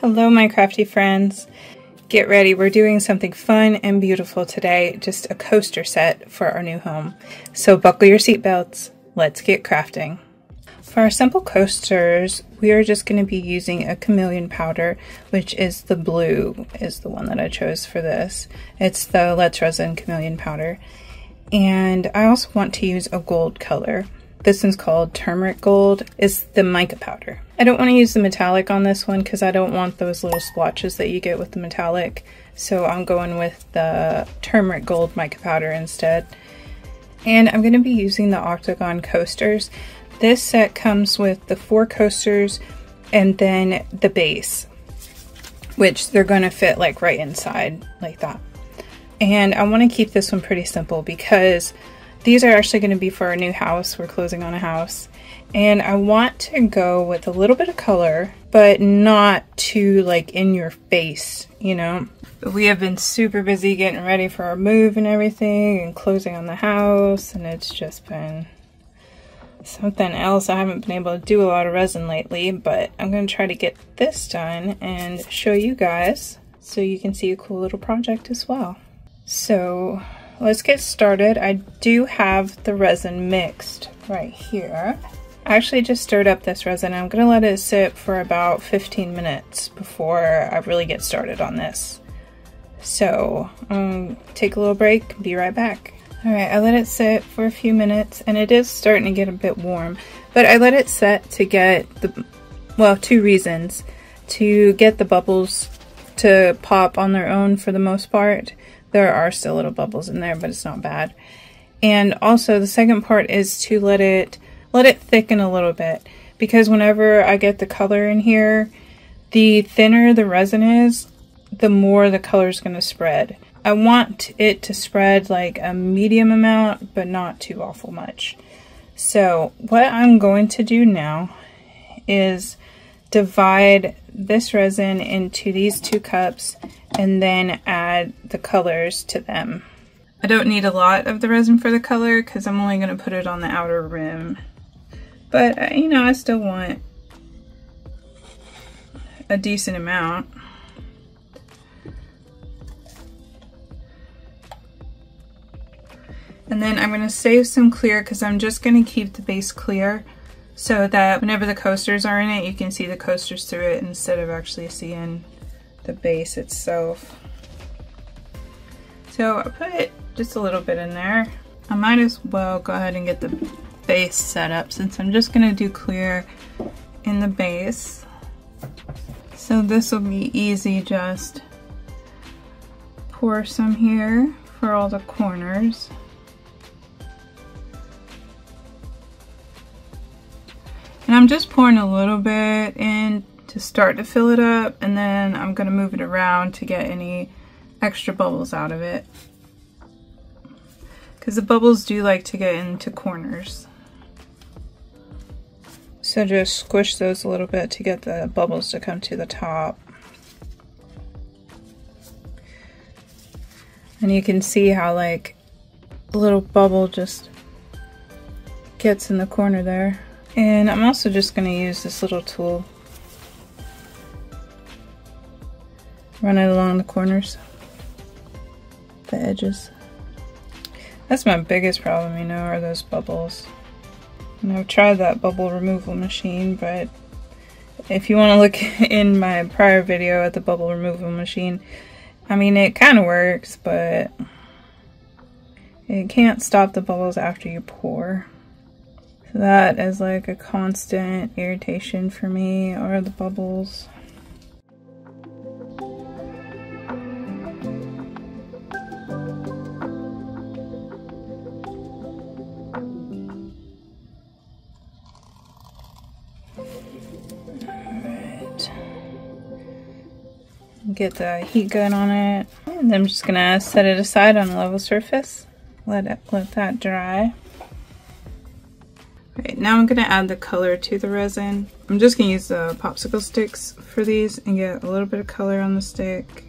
Hello my crafty friends. Get ready, we're doing something fun and beautiful today, just a coaster set for our new home. So buckle your seatbelts, let's get crafting. For our simple coasters, we are just going to be using a chameleon powder, which is the blue, is the one that I chose for this. It's the Let's Resin chameleon powder. And I also want to use a gold color. This one's called turmeric gold. It's the mica powder. I don't want to use the metallic on this one because I don't want those little splotches that you get with the metallic. So I'm going with the turmeric gold mica powder instead. And I'm going to be using the octagon coasters. This set comes with the 4 coasters and then the base, which they're going to fit like right inside like that. And I want to keep this one pretty simple because these are actually going to be for our new house. We're closing on a house. And I want to go with a little bit of color, but not too like in your face, you know. We have been super busy getting ready for our move and everything and closing on the house. And it's just been something else. I haven't been able to do a lot of resin lately, but I'm going to try to get this done and show you guys so you can see a cool little project as well. So let's get started. I do have the resin mixed right here. I actually just stirred up this resin. I'm going to let it sit for about 15 minutes before I really get started on this. So take a little break, be right back. Alright, I let it sit for a few minutes and it is starting to get a bit warm. But I let it set to get the, well, 2 reasons. To get the bubbles to pop on their own for the most part. There are still little bubbles in there, but it's not bad. And also the second part is to let it thicken a little bit, because whenever I get the color in here, the thinner the resin is, the more the color is going to spread. I want it to spread like a medium amount, but not too awful much. So what I'm going to do now is divide this resin into these 2 cups and then add the colors to them. I don't need a lot of the resin for the color because I'm only going to put it on the outer rim. But, you know, I still want a decent amount. And then I'm going to save some clear because I'm just going to keep the base clear so that whenever the coasters are in it, you can see the coasters through it instead of actually seeing the base itself. So I put just a little bit in there. I might as well go ahead and get the base set up since I'm just going to do clear in the base. So this will be easy, just pour some here for all the corners. And I'm just pouring a little bit in to start to fill it up, and then I'm going to move it around to get any extra bubbles out of it. Because the bubbles do like to get into corners. So just squish those a little bit to get the bubbles to come to the top. And you can see how like a little bubble just gets in the corner there. And I'm also just going to use this little tool. Run it along the corners, the edges. That's my biggest problem, you know, are those bubbles. And I've tried that bubble removal machine, but if you want to look in my prior video at the bubble removal machine, I mean, it kind of works, but it can't stop the bubbles after you pour. So that is like a constant irritation for me, are the bubbles. Get the heat gun on it, and I'm just gonna set it aside on a level surface. Let that dry. Right, now I'm gonna add the color to the resin. I'm just gonna use the popsicle sticks for these and get a little bit of color on the stick.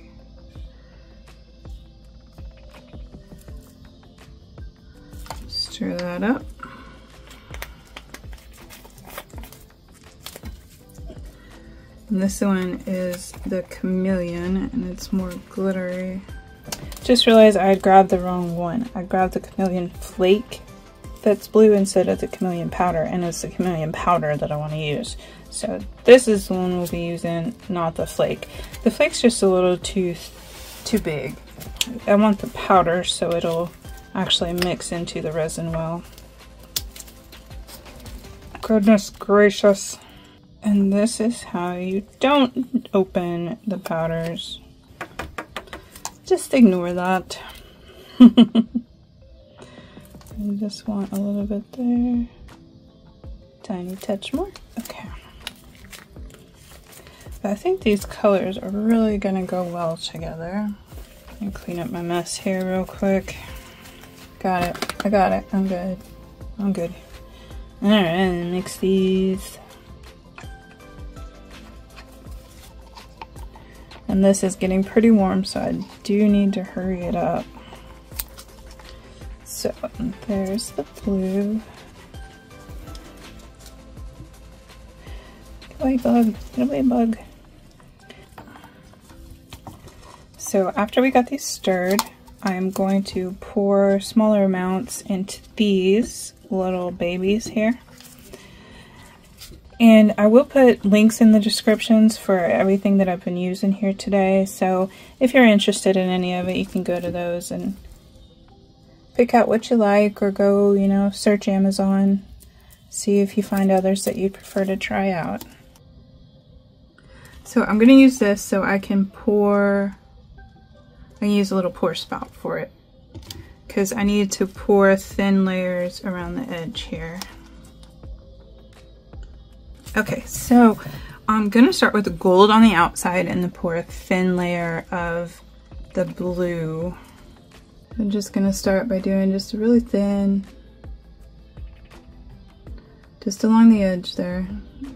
Stir that up. And this one is the Chameleon, and it's more glittery. Just realized I had grabbed the wrong one. I grabbed the Chameleon Flake that's blue instead of the Chameleon Powder, and it's the Chameleon Powder that I want to use. So this is the one we'll be using, not the Flake. The Flake's just a little too big. I want the powder so it'll actually mix into the resin well. Goodness gracious. And this is how you don't open the powders. Just ignore that. I just want a little bit there. Tiny touch more. Okay. But I think these colors are really gonna go well together. Let me clean up my mess here real quick. Got it. I got it. I'm good. I'm good. Alright, mix these. And this is getting pretty warm, so I do need to hurry it up. So there's the blue. Get away, bug. Get away, bug. So after we got these stirred, I'm going to pour smaller amounts into these little babies here. And I will put links in the descriptions for everything that I've been using here today. So if you're interested in any of it, you can go to those and pick out what you like, or go, you know, search Amazon, see if you find others that you'd prefer to try out. So I'm going to use this so I can pour, I use a little pour spout for it, because I need to pour thin layers around the edge here. Okay, so I'm going to start with the gold on the outside and then pour a thin layer of the blue. I'm just going to start by doing just a really thin, just along the edge there.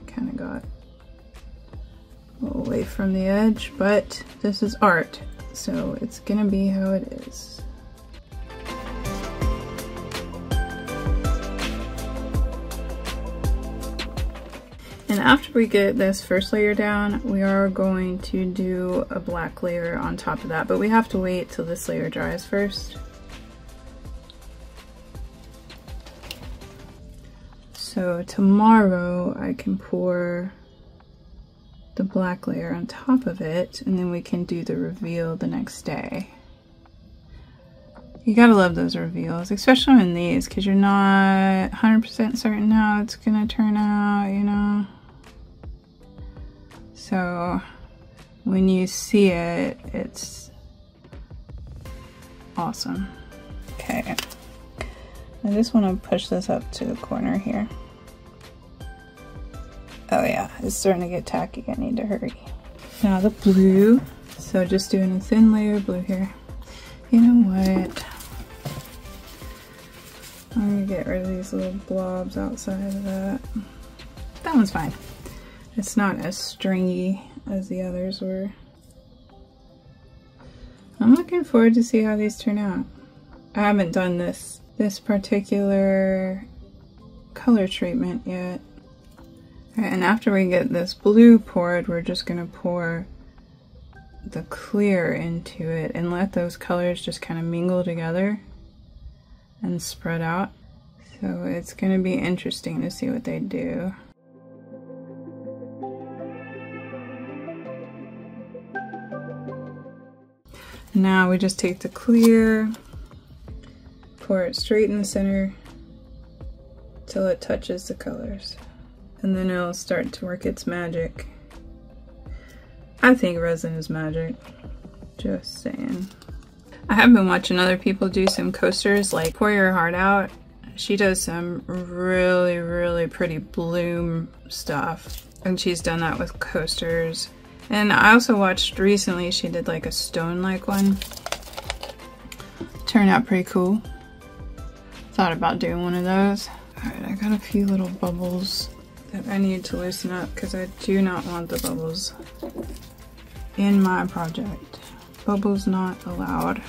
Kind of got a little away from the edge, but this is art, so it's going to be how it is. And after we get this first layer down, we are going to do a black layer on top of that, but we have to wait till this layer dries first. So tomorrow I can pour the black layer on top of it, and then we can do the reveal the next day. You gotta love those reveals, especially in these, because you're not 100% certain how it's gonna turn out, you know? So when you see it, it's awesome. Okay, I just want to push this up to the corner here. Oh yeah, it's starting to get tacky. I need to hurry. Now the blue. So just doing a thin layer of blue here. You know what? I'm gonna get rid of these little blobs outside of that. That one's fine. It's not as stringy as the others were. I'm looking forward to see how these turn out. I haven't done this particular color treatment yet. Alright, and after we get this blue poured, we're just gonna pour the clear into it and let those colors just kind of mingle together and spread out. So it's gonna be interesting to see what they do. Now we just take the clear, pour it straight in the center till it touches the colors, and then it'll start to work its magic. I think resin is magic, just saying. I have been watching other people do some coasters, like Pour Your Heart Out. She does some really, really pretty bloom stuff, and she's done that with coasters. And I also watched recently, she did like a stone-like one. Turned out pretty cool. Thought about doing one of those. Alright, I got a few little bubbles that I need to loosen up because I do not want the bubbles in my project. Bubbles not allowed.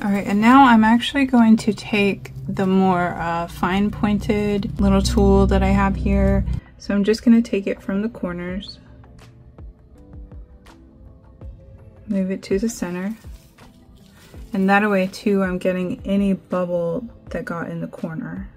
Alright, and now I'm actually going to take the more fine pointed little tool that I have here. So I'm just gonna take it from the corners, move it to the center, and that way too I'm getting any bubble that got in the corner.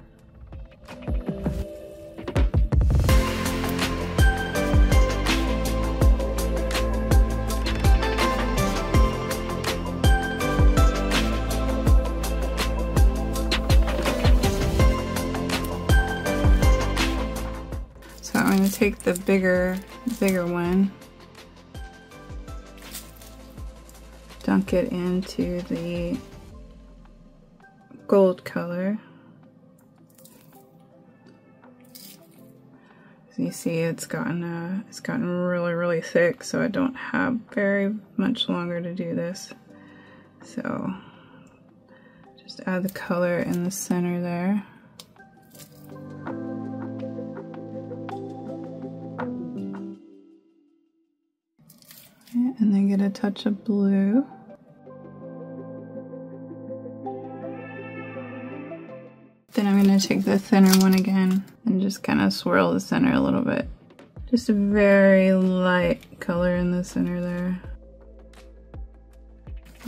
So I'm going to take the bigger one, dunk it into the gold color. As you see, it's gotten really thick, so I don't have very much longer to do this. So just add the color in the center there. And then get a touch of blue. Then I'm going to take the thinner one again and just kind of swirl the center a little bit. Just a very light color in the center there.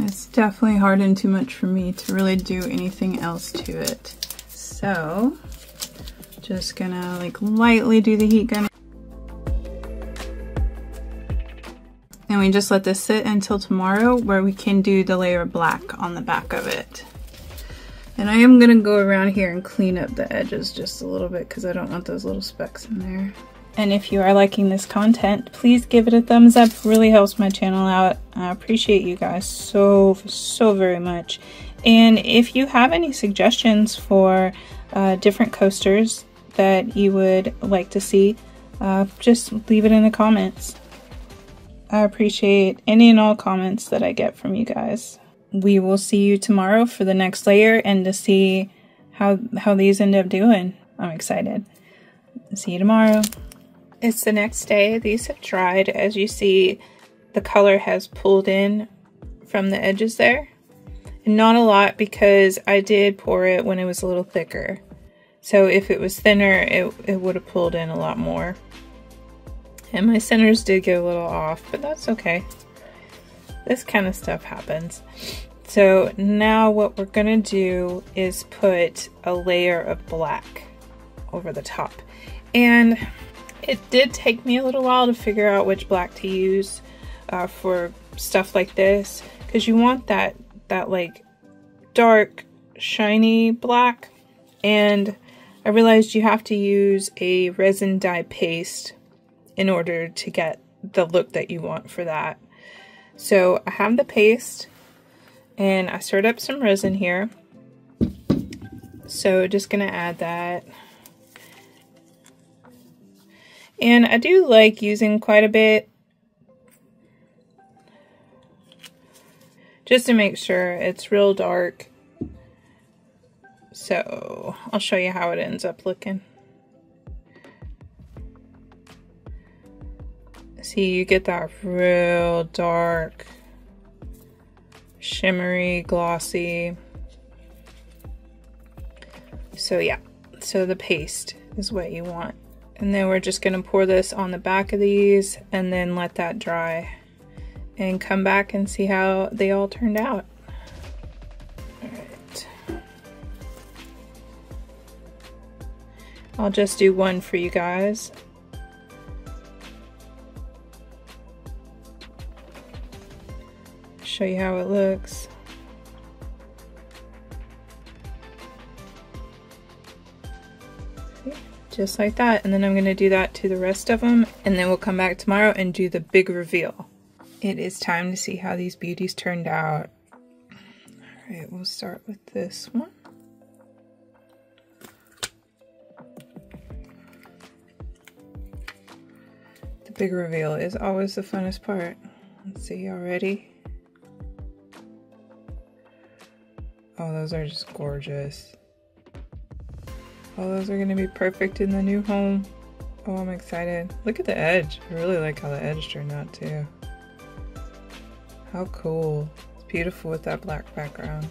It's definitely hardened too much for me to really do anything else to it. So, just gonna like lightly do the heat gun. And we just let this sit until tomorrow, where we can do the layer of black on the back of it. And I am gonna go around here and clean up the edges just a little bit because I don't want those little specks in there. And if you are liking this content, please give it a thumbs up. It really helps my channel out. I appreciate you guys so very much. And if you have any suggestions for different coasters that you would like to see, just leave it in the comments. I appreciate any and all comments that I get from you guys. We will see you tomorrow for the next layer and to see how these end up doing. I'm excited. See you tomorrow. It's the next day. These have dried. As you see, the color has pulled in from the edges there. And not a lot because I did pour it when it was a little thicker. So if it was thinner, it would have pulled in a lot more. And my centers did get a little off, but that's okay. This kind of stuff happens. So now what we're gonna do is put a layer of black over the top. And it did take me a little while to figure out which black to use for stuff like this, because you want that like dark, shiny black. And I realized you have to use a resin dye paste in order to get the look that you want for that. So I have the paste and I stirred up some resin here. So just gonna add that. And I do like using quite a bit just to make sure it's real dark. So I'll show you how it ends up looking. See, you get that real dark, shimmery, glossy. So yeah, so the paste is what you want. And then we're just gonna pour this on the back of these and then let that dry and come back and see how they all turned out. All right. I'll just do one for you guys. Show you how it looks. Just like that. And then I'm going to do that to the rest of them, and then we'll come back tomorrow and do the big reveal. It is time to see how these beauties turned out. Alright, we'll start with this one. The big reveal is always the funnest part. Let's see, y'all ready? Oh, those are just gorgeous. Oh, those are gonna be perfect in the new home. Oh, I'm excited. Look at the edge. I really like how the edge turned out too. How cool. It's beautiful with that black background.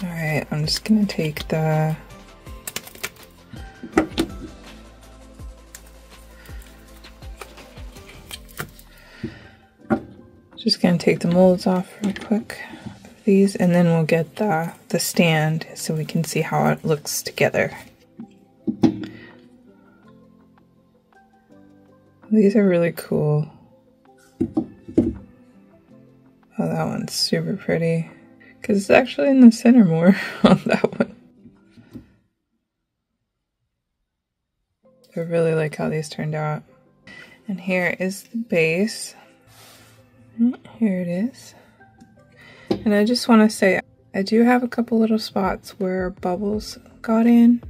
Alright, I'm just gonna take the molds off real quick of these, and then we'll get the stand so we can see how it looks together. These are really cool. Oh, that one's super pretty. Because it's actually in the center more on that one. I really like how these turned out. And here is the base. Here it is. And I just want to say, I do have a couple little spots where bubbles got in.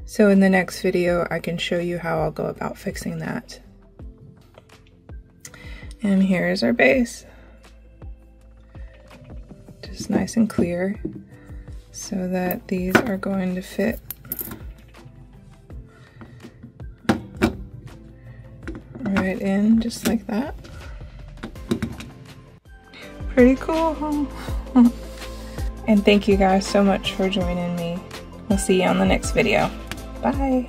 So in the next video, I can show you how I'll go about fixing that. And here is our base. Just nice and clear so that these are going to fit right in just like that. Pretty cool, huh? And thank you guys so much for joining me. We'll see you on the next video. Bye.